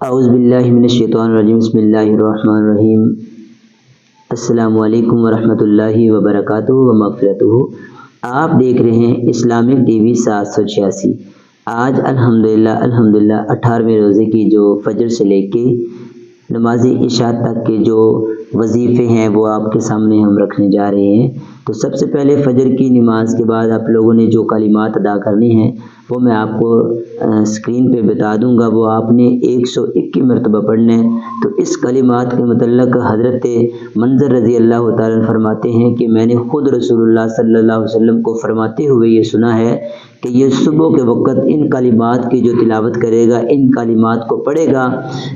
اعوذ باللہ من الشیطان الرجیم، بسم اللہ الرحمن الرحیم۔ السلام علیکم ورحمۃ اللہ وبرکاتہ و مغفرتہ۔ آپ دیکھ رہے ہیں اسلامک ٹی وی 786۔ آج الحمدللہ 18ویں روزے کی جو فجر سے لے کے نماز عشاء تک کے جو وظیفے ہیں وہ آپ کے سامنے ہم رکھنے جا رہے ہیں۔ تو سب سے پہلے فجر کی نماز کے بعد آپ لوگوں نے جو کلمات ادا کرنی ہیں وہ میں آپ کو اسکرین پہ بتا دوں گا، وہ آپ نے 121 مرتبہ پڑھنا ہے۔ تو اس کلمات کے متعلق حضرت منظر رضی اللہ تعالیٰ فرماتے ہیں کہ میں نے خود رسول اللہ صلی اللہ علیہ وسلم کو فرماتے ہوئے یہ سنا ہے کہ یہ صبح کے وقت ان کلمات کی جو تلاوت کرے گا، ان کلمات کو پڑھے گا،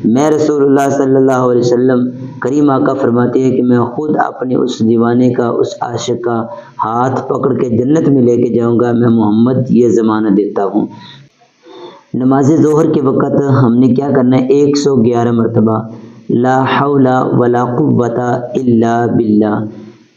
میں رسول اللہ صلی اللہ علیہ وسلم کریم آقا فرماتے ہیں کہ میں خود اپنے اس دیوانے کا، اس عاشق کا ہاتھ پکڑ کے جنت میں لے کے جاؤں گا، میں محمد یہ ضمانت دیتا ہوں۔ نماز ظہر کے وقت ہم نے کیا کرنا ہے؟ 111 مرتبہ لا حول ولا قوت الا باللہ،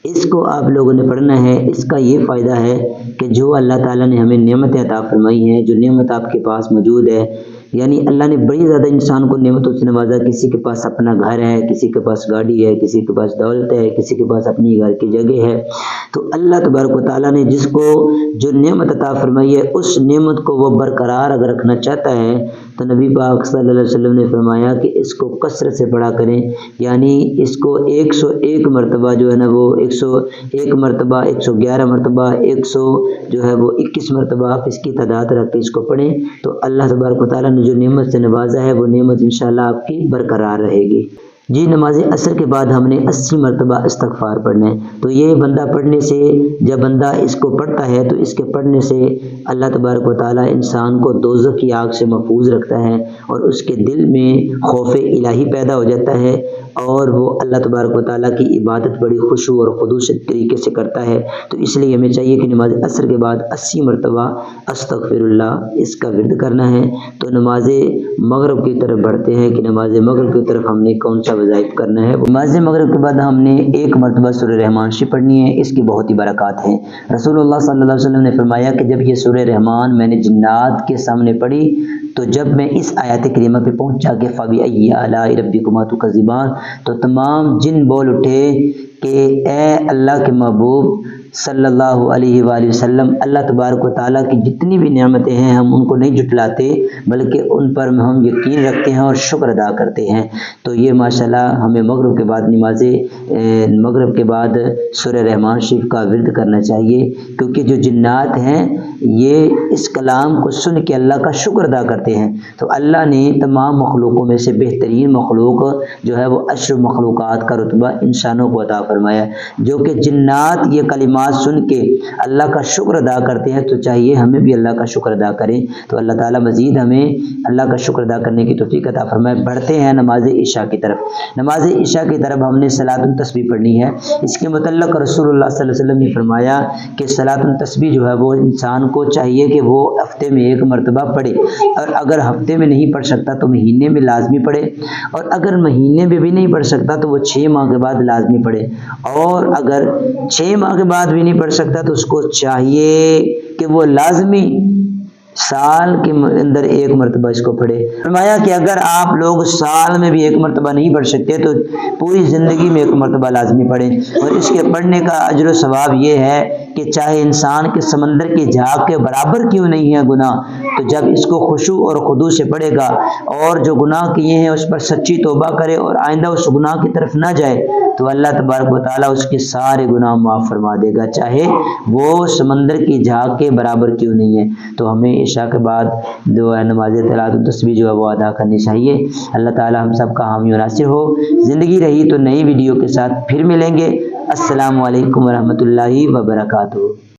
اس کو آپ لوگوں نے پڑھنا ہے۔ اس کا یہ فائدہ ہے کہ جو اللہ تعالیٰ نے ہمیں نعمتیں عطا فرمائی ہیں، جو نعمت آپ کے پاس موجود ہے، یعنی اللہ نے بڑی زیادہ انسان کو نعمتوں سے نوازا۔ کسی کے پاس اپنا گھر ہے، کسی کے پاس گاڑی ہے، کسی کے پاس دولت ہے، کسی کے پاس اپنی گھر کی جگہ ہے۔ تو اللہ تبارک و تعالیٰ نے جس کو جو نعمت عطا فرمائی ہے، اس نعمت کو وہ برقرار اگر رکھنا چاہتا ہے تو نبی پاک صلی اللہ علیہ وسلم نے فرمایا کہ اس کو کثرت سے پڑھا کریں، یعنی اس کو 101 مرتبہ جو ہے نا، وہ 101 مرتبہ، 111 مرتبہ، 100 جو ہے وہ 21 مرتبہ آپ اس کی تعداد رکھ کے اس کو پڑھیں تو اللہ تبارک و تعالیٰ نے جو نعمت سے نوازا ہے وہ نعمت انشاءاللہ آپ کی برقرار رہے گی۔ جی، نماز عصر کے بعد ہم نے 80 مرتبہ استغفار پڑھنا ہے۔ تو یہ بندہ پڑھنے سے، جب بندہ اس کو پڑھتا ہے تو اس کے پڑھنے سے اللہ تبارک و تعالیٰ انسان کو دوزخ کی آگ سے محفوظ رکھتا ہے اور اس کے دل میں خوف الہی پیدا ہو جاتا ہے اور وہ اللہ تبارک و تعالیٰ کی عبادت بڑی خشوع اور خضوع سے طریقے سے کرتا ہے۔ تو اس لیے ہمیں چاہیے کہ نماز عصر کے بعد 80 مرتبہ استغفر اللہ اس کا ورد کرنا ہے۔ تو نماز مغرب کی طرف بڑھتے ہیں کہ نماز مغرب کی طرف ہم نے کون سا وظائف کرنا ہے۔ نماز مغرب کے بعد ہم نے 1 مرتبہ سورہ رحمان شریف پڑھنی ہے، اس کی بہت ہی برکات ہیں۔ رسول اللہ صلی اللہ علیہ وسلم نے فرمایا کہ جب یہ سورہ رحمان میں نے جنات کے سامنے پڑھی تو جب میں اس آیت کریمہ پہ پہنچا کہ فَبِأَيِّ آلَاءِ رَبِّكُمَا تُكَذِّبَانِ، تو تمام جن بول اٹھے کہ اے اللہ کے محبوب صلی اللہ علیہ وآلہ وسلم، اللہ تبارک و تعالیٰ کی جتنی بھی نعمتیں ہیں ہم ان کو نہیں جھٹلاتے بلکہ ان پر ہم یقین رکھتے ہیں اور شکر ادا کرتے ہیں۔ تو یہ ماشاءاللہ ہمیں مغرب کے بعد مغرب کے بعد سورہ رحمان شریف کا ورد کرنا چاہیے، کیونکہ جو جنات ہیں یہ اس کلام کو سن کے اللہ کا شکر ادا کرتے ہیں۔ تو اللہ نے تمام مخلوقوں میں سے بہترین مخلوق جو ہے وہ اشرف مخلوقات کا رتبہ انسانوں کو عطا فرمایا، جو کہ جنات یہ کلمات سن کے اللہ کا شکر ادا کرتے ہیں۔ تو چاہیے ہمیں بھی اللہ کا شکر ادا کریں۔ تو اللہ تعالیٰ مزید ہمیں اللہ کا شکر ادا کرنے کی توفیق عطا فرمائے۔ بڑھتے ہیں نماز عشاء کی طرف۔ نماز عشاء کی طرف ہم نے صلاۃ التسبیح پڑھنی ہے۔ اس کے متعلق رسول اللہ صلی اللہ علیہ وسلم نے فرمایا کہ صلاۃ التسبیح جو ہے وہ انسان کو چاہیے کہ وہ ہفتے میں 1 مرتبہ پڑھے، اور اگر ہفتے میں نہیں پڑھ سکتا تو مہینے میں لازمی پڑھے، اور اگر مہینے میں بھی نہیں پڑھ سکتا تو وہ 6 ماہ کے بعد لازمی پڑھے، اور اگر 6 ماہ کے بعد بھی نہیں پڑھ سکتا تو اس کو چاہیے کہ وہ لازمی سال کے اندر 1 مرتبہ اس کو پڑھے۔ فرمایا کہ اگر آپ لوگ سال میں بھی 1 مرتبہ نہیں پڑھ سکتے تو پوری زندگی میں 1 مرتبہ لازمی پڑھیں، اور اس کے پڑھنے کا اجر و ثواب یہ ہے کہ چاہے انسان کے سمندر کی جھاگ کے برابر کیوں نہیں ہے گناہ، تو جب اس کو خشوع اور خضوع سے پڑھے گا اور جو گناہ کیے ہیں اس پر سچی توبہ کرے اور آئندہ اس گناہ کی طرف نہ جائے تو اللہ تبارک و تعالیٰ اس کے سارے گناہ معاف فرما دے گا، چاہے وہ سمندر کی جھاگ کے برابر کیوں نہیں ہے۔ تو ہمیں عشاء کے بعد جو ہے نماز صلاۃ التسبیح جو ہے وہ ادا کرنی چاہیے۔ اللہ تعالیٰ ہم سب کا حامی و ناصر ہو۔ زندگی رہی تو نئی ویڈیو کے ساتھ پھر ملیں گے۔ السلام علیکم ورحمۃ اللہ وبرکاتہ۔